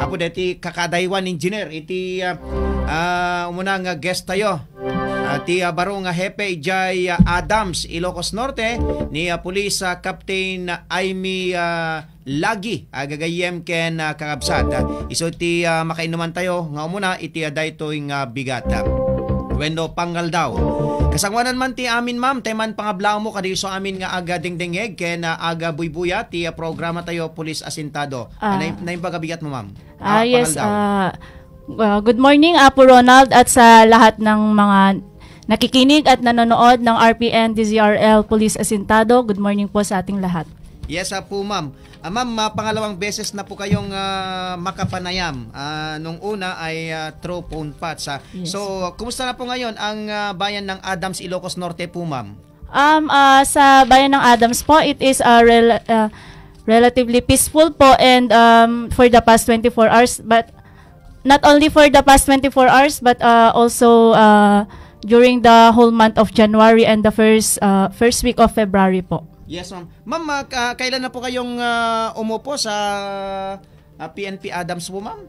Apo deti kakadaywan engineer iti umuna nga guest tayo. Ti baro nga hepe Jay Adams Ilocos Norte ni Police Captain Aimee Lagi agagayem ken kakabsat. Iso ti makainuman tayo nga umuna iti daytoy nga bigat. Wendo panggal daw. Kasangwanan man ti amin ma'am, teman pangablaw mo kadi so amin nga aga dingdingeg ken aga buybuya ti programa tayo Police Asintado. Naim pagabigat mo ma'am. Yes, good morning Apo Ronald at sa lahat ng mga nakikinig at nanonood ng RPN DZRL Police Asintado. Good morning po sa ating lahat. Yes po ma'am. Ma'am, pangalawang beses na po kayong makapanayam. Nung una ay through phone patch. Yes. So, kumusta na po ngayon ang bayan ng Adams, Ilocos Norte po ma'am? Sa bayan ng Adams po, it is relatively peaceful po and for the past 24 hours. But not only for the past 24 hours, but also during the whole month of January and the first week of February po. Yes, ma'am. Ma'am, kailan na po kayong umupo sa PNP Adams po, ma'am?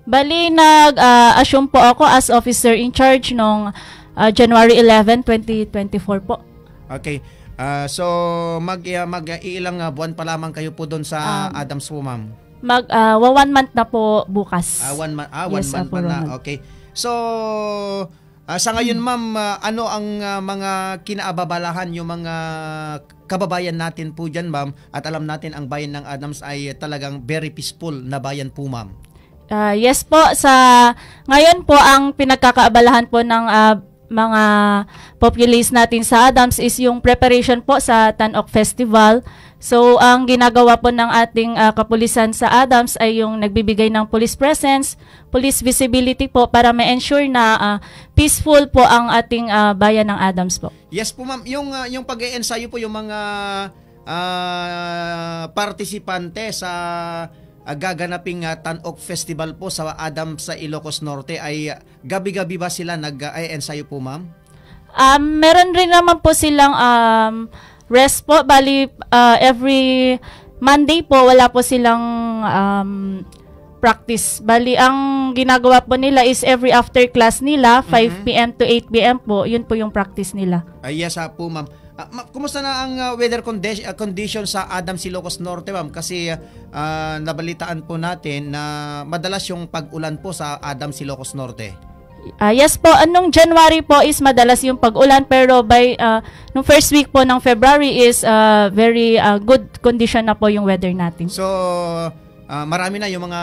Bali, nag-assume po ako as officer in charge noong January 11, 2024 po. Okay. So, mag-iilang buwan pa lamang kayo po doon sa Adams po, ma'am? 1 month na po bukas. 1 month, yes, 1 month pa na. Okay. So, sa ngayon, ma'am, ano ang mga kinaababalahan yung mga kababayan natin po dyan, ma'am? At alam natin ang bayan ng Adams ay talagang very peaceful na bayan po, ma'am. Yes po. Ngayon po, ang pinagkakaabalahan po ng mga populace natin sa Adams is yung preparation po sa Tan-Ok Festival. So, ang ginagawa po ng ating kapulisan sa Adams ay yung nagbibigay ng police presence, police visibility po para ma-ensure na peaceful po ang ating bayan ng Adams po. Yes po ma'am, yung pag-e-ensayo po yung mga partisipante sa gaganaping Tan-Ok Festival po sa Adams sa Ilocos Norte ay gabi-gabi ba sila nag-e-ensayo po ma'am? Meron rin naman po silang rest po, bali every Monday po wala po silang practice. Bali ang ginagawa po nila is every after class nila 5 PM to 8 PM po, yun po yung practice nila. Yes po ma'am. Kumusta na ang weather condition sa Adams, Ilocos Norte ma'am? Kasi nabalitaan po natin na madalas yung pag-ulan po sa Adams, Ilocos Norte. Yes po, anong January po is madalas yung pag-ulan pero by nung first week po ng February is very good condition na po yung weather natin. So, marami na yung mga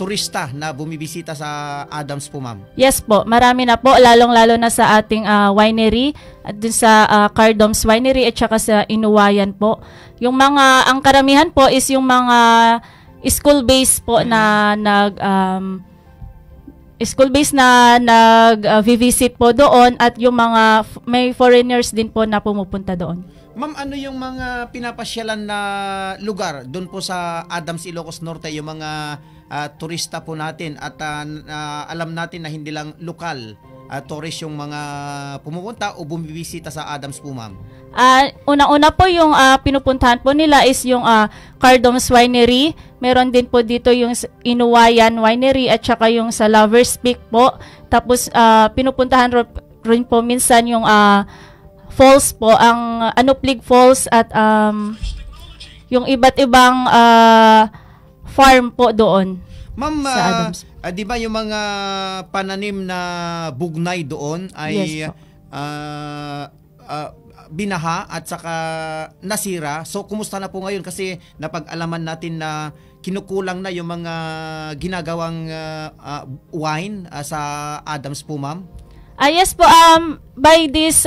turista na bumibisita sa Adams po, ma'am? Yes po, marami na po, lalong-lalo na sa ating winery, at dun sa Cardoms Winery at saka sa Inuwayan po. Ang karamihan po is yung mga school-based po na nag-visit po doon at yung mga may foreigners din po na pumupunta doon. Ma'am, ano yung mga pinapasyalan na lugar doon po sa Adams, Ilocos Norte, yung mga turista po natin at alam natin na hindi lang lokal tourist yung mga pumupunta o bumibisita sa Adams po, ma'am? Una-una po yung pinupuntahan po nila is yung Cardoms Winery. Meron din po dito yung Inuwayan Winery at saka yung sa Lovers Peak po. Tapos pinupuntahan rin po minsan yung falls po, ang Anuplig Falls at yung iba't ibang farm po doon. Ma'am, sa Adams. Di ba yung mga pananim na bugnay doon ay yes, binaha at saka nasira? So, kumusta na po ngayon? Kasi napag-alaman natin na kinukulang na yung mga ginagawang wine sa Adams po, ma'am? Yes po, by this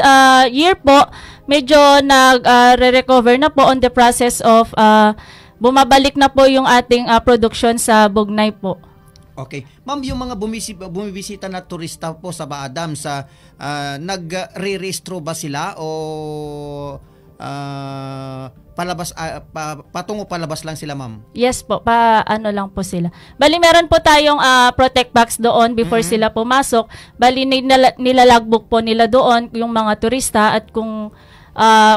year po, medyo nag-recover na po on the process of bumabalik na po yung ating production sa bugnay po. Okay. Ma'am, yung mga bumibisita na turista po sa Adams, nagre-restro ba sila o palabas patungo palabas lang sila, ma'am? Yes po, ano lang po sila. Bali meron po tayong protect box doon before sila pumasok. Bali nilalagbook po nila doon yung mga turista at kung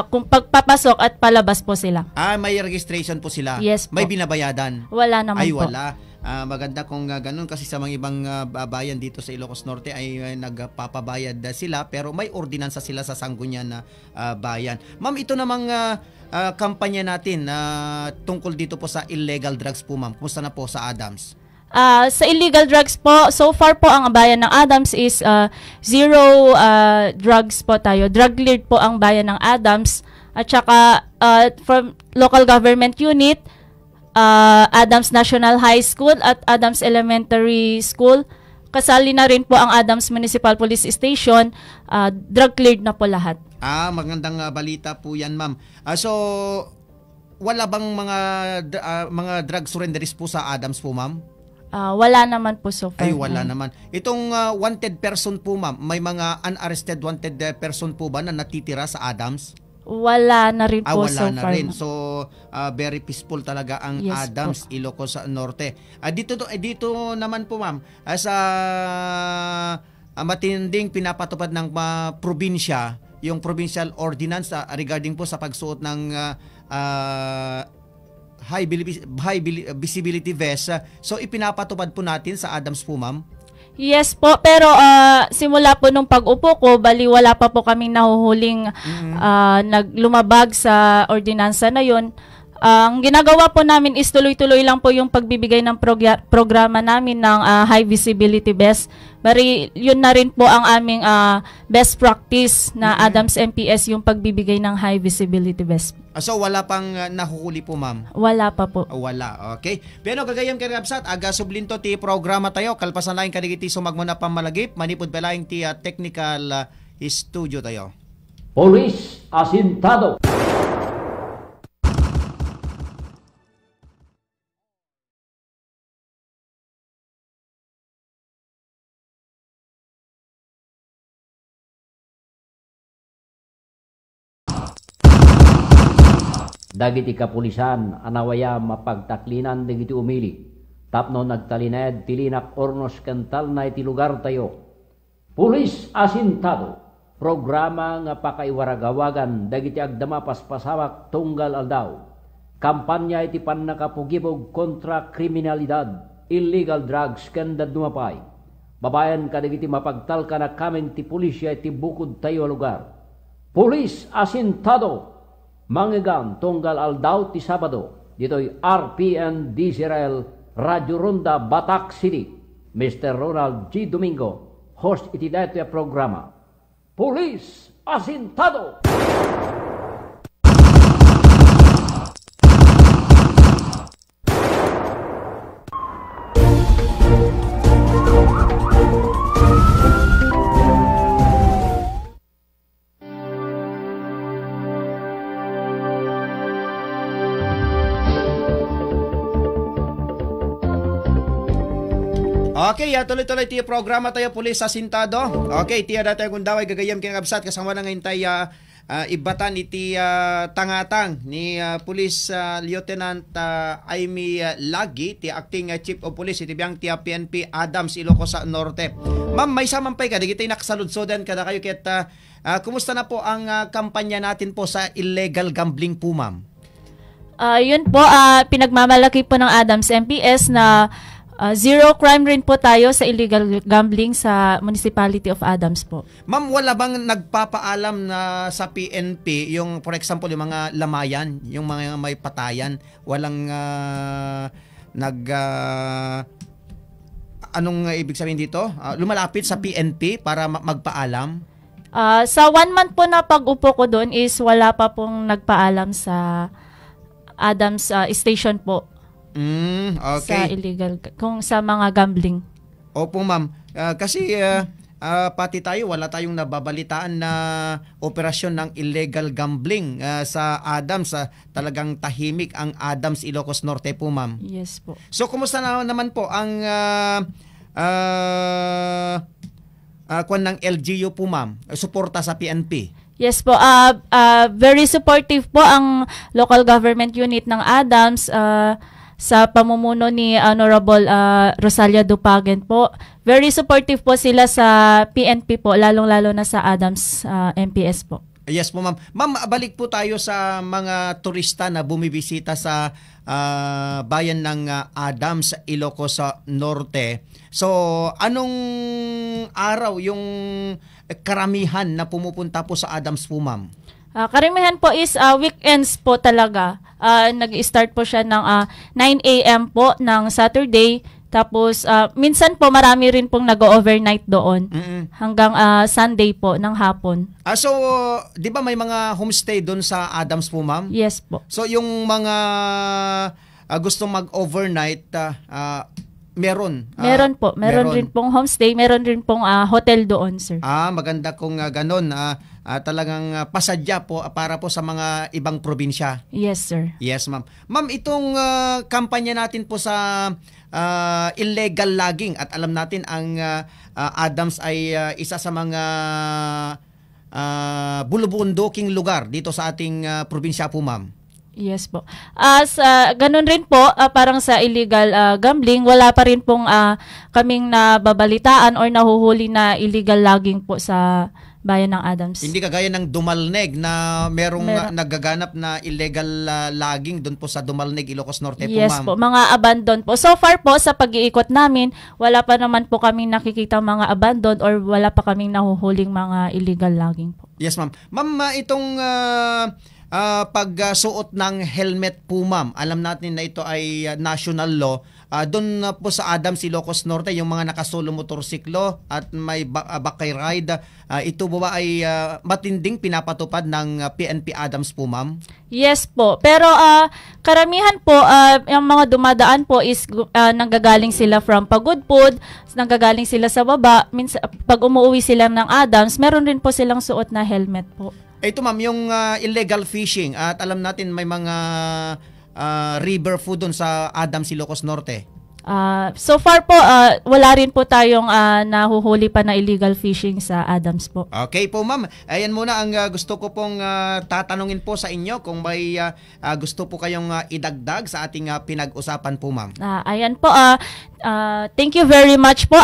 pagpapasok at palabas po sila. May registration po sila? Yes po. May binabayadan? Wala naman po. Ay, po. wala. Maganda kung ganun kasi sa mga ibang bayan dito sa Ilocos Norte ay nagpapabayad sila pero may ordinansa sila sa Sangguniang na bayan. Ma'am, ito namang kampanya natin tungkol dito po sa illegal drugs po, ma'am. Kumusta na po sa Adams? Sa illegal drugs po, so far po ang bayan ng Adams is zero drugs po tayo. Drug cleared po ang bayan ng Adams. At saka from local government unit, Adams National High School at Adams Elementary School. Kasali na rin po ang Adams Municipal Police Station. Drug cleared na po lahat. Magandang balita po yan, ma'am. So, wala bang mga drug surrenderies po sa Adams po, ma'am? Wala naman po so far. Ay, wala naman. Itong wanted person po, ma'am, may mga unarrested wanted person po ba na natitira sa Adams? Wala na rin po wala so na far. rin. So, very peaceful talaga ang Yes, Adams, po. Ilocos Norte. Dito naman po, ma'am, sa matinding pinapatupad ng probinsya, yung provincial ordinance regarding po sa pagsuot ng high visibility vest. So, ipinapatupad po natin sa Adams po, ma'am. Yes po, pero simula po nung pag-upo ko, bali wala pa po kaming nahuhuling naglumabag sa ordinansa na yon. Ang ginagawa po namin is tuloy-tuloy lang po yung pagbibigay ng programa namin ng high visibility vest. Bali, yun na rin po ang aming best practice na Adams MPS, yung pagbibigay ng high visibility vest. So, wala pang nahuhuli po, ma'am? Wala pa po. Wala, okay. Pero gagayam karabsat, aga sublinto ti programa tayo, kalpasan laing kadigiti sumagmuna pamalagip, manipod pa laing ti technical studio tayo. Police asintado. Dagiti kapulisan anawaya mapagtaklinan dagiti umili. Tapno nagtalined tilinak ornos kental na iti lugar tayo. Pulis asintado. Programa nga pakaiwaragawagan dagiti agdama paspasawak tunggal aldaw. Kampanya iti pannakapugibog kontra kriminalidad, illegal drugs ken dumapay. Babayan kadagiti mapagtalka na kamen ti pulisya iti bukod tayo lugar. Pulis asintado. Manggigan tunggal aldaw ti Sabado. Dito'y RPN Israel Radio Ronda Batak City. Mr. Ronald G. Domingo, host iti dito ya programa. Police asintado! Okay, tuloy-tuloy tiyo programa tayo, Pulis Asintado. Okay, tiya dati kung daway gagayam kinagabsat kasama na ngayon tayo ibatan iti tangatang ni Police Lieutenant Amy Lagi, ti Acting Chief of Police iti biyang ti PNP Adams, Ilocos Norte. Ma'am, may samampay ka, digitay nakasaludsodan kada kayo kit kumusta na po ang kampanya natin po sa illegal gambling po, ma'am? Yun po, pinagmamalaki po ng Adams MPS na zero crime rin po tayo sa illegal gambling sa Municipality of Adams po. Ma'am, wala bang nagpapaalam na sa PNP, yung for example, yung mga lamayan, yung mga may patayan, walang anong ibig sabihin dito? Lumalapit sa PNP para magpaalam? Sa 1 month po na pag-upo ko doon is wala pa pong nagpaalam sa Adams Station po. Okay. Sa illegal, kung sa mga gambling. Opo, ma'am. Kasi pati tayo, wala tayong nababalitaan na operasyon ng illegal gambling sa Adams. Talagang tahimik ang Adams, Ilocos Norte po, ma'am. Yes po. So, kumusta naman po ang kwan ng LGU po, ma'am? Suporta sa PNP? Yes po. Very supportive po ang local government unit ng Adams sa pamumuno ni Honorable Rosalia Dupagen po. Very supportive po sila sa PNP po, lalong-lalo na sa Adams MPS po. Yes po, ma'am. Ma'am, balik po tayo sa mga turista na bumibisita sa bayan ng Adams, Ilocos Norte. So, anong araw yung karamihan na pumupunta po sa Adams po, ma'am? Karamihan po is weekends po talaga. Nag-start po siya ng 9 a.m. po ng Saturday. Tapos, minsan po marami rin pong nag-overnight doon hanggang Sunday po ng hapon. So, di ba may mga homestay doon sa Adams po, ma'am? Yes po. So, yung mga gustong mag-overnight, meron? Meron po. Meron rin pong homestay. Meron rin pong hotel doon, sir. Maganda kung ganun. Talagang pasadya po para po sa mga ibang probinsya. Yes, sir. Yes, ma'am. Ma'am, itong kampanya natin po sa illegal logging at alam natin ang Adams ay isa sa mga bulubunduking lugar dito sa ating probinsya po, ma'am. Yes po. Ganun rin po, parang sa illegal gambling, wala pa rin pong kaming nababalitaan or nahuhuli na illegal logging po sa bayan ng Adams. Hindi kagaya ng Dumalneg na merong nagaganap na illegal logging doon po sa Dumalneg, Ilocos Norte po, yes ma'am. Po, mga abandon po. So far po, sa pag-iikot namin, wala pa naman po kaming nakikita mga abandon or wala pa kaming nahuhuling mga illegal logging po. Yes, ma'am. Ma'am, itong pagsuot ng helmet po, ma'am, alam natin na ito ay national law. Doon po sa Adams, Ilocos Norte, yung mga nakasolo motorsiklo at may bakay ride, ito ba ay matinding pinapatupad ng PNP Adams po, ma'am? Yes po. Pero karamihan po, yung mga dumadaan po is nanggagaling sila from Pagudpud, nanggagaling sila sa baba. Minsan, pag umuwi sila ng Adams, meron rin po silang suot na helmet po. Ito, ma'am, yung illegal fishing at alam natin may mga river food doon sa Adams, Ilocos Norte. So far po, wala rin po tayong nahuhuli pa na illegal fishing sa Adams po. Okay po, ma'am. Ayan muna ang gusto ko pong tatanungin po sa inyo kung may gusto po kayong idagdag sa ating pinag-usapan po, ma'am. Ayan po. Thank you very much po,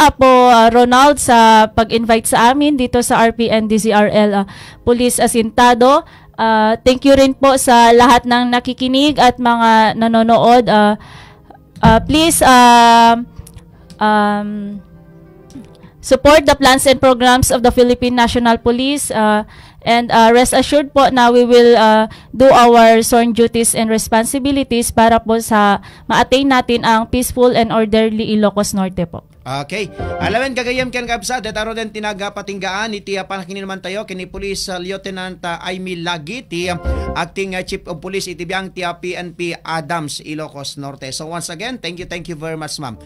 Ronald, sa pag-invite sa amin dito sa RPN DZRL Police Asintado. Thank you rin po sa lahat ng nakikinig at mga nanonood. Please support the plans and programs of the Philippine National Police and rest assured po na we will do our sworn duties and responsibilities para po sa ma-attain natin ang peaceful and orderly Ilocos Norte po. Okay. Alamin kagayam ken kabsa detaro den tinaga patinggaan iti panakinin naman tayo kini Police Lieutenant Aimee Lagi ti acting Chief of Police iti biang ti PNP Adams, Ilocos Norte. So once again, thank you very much, ma'am.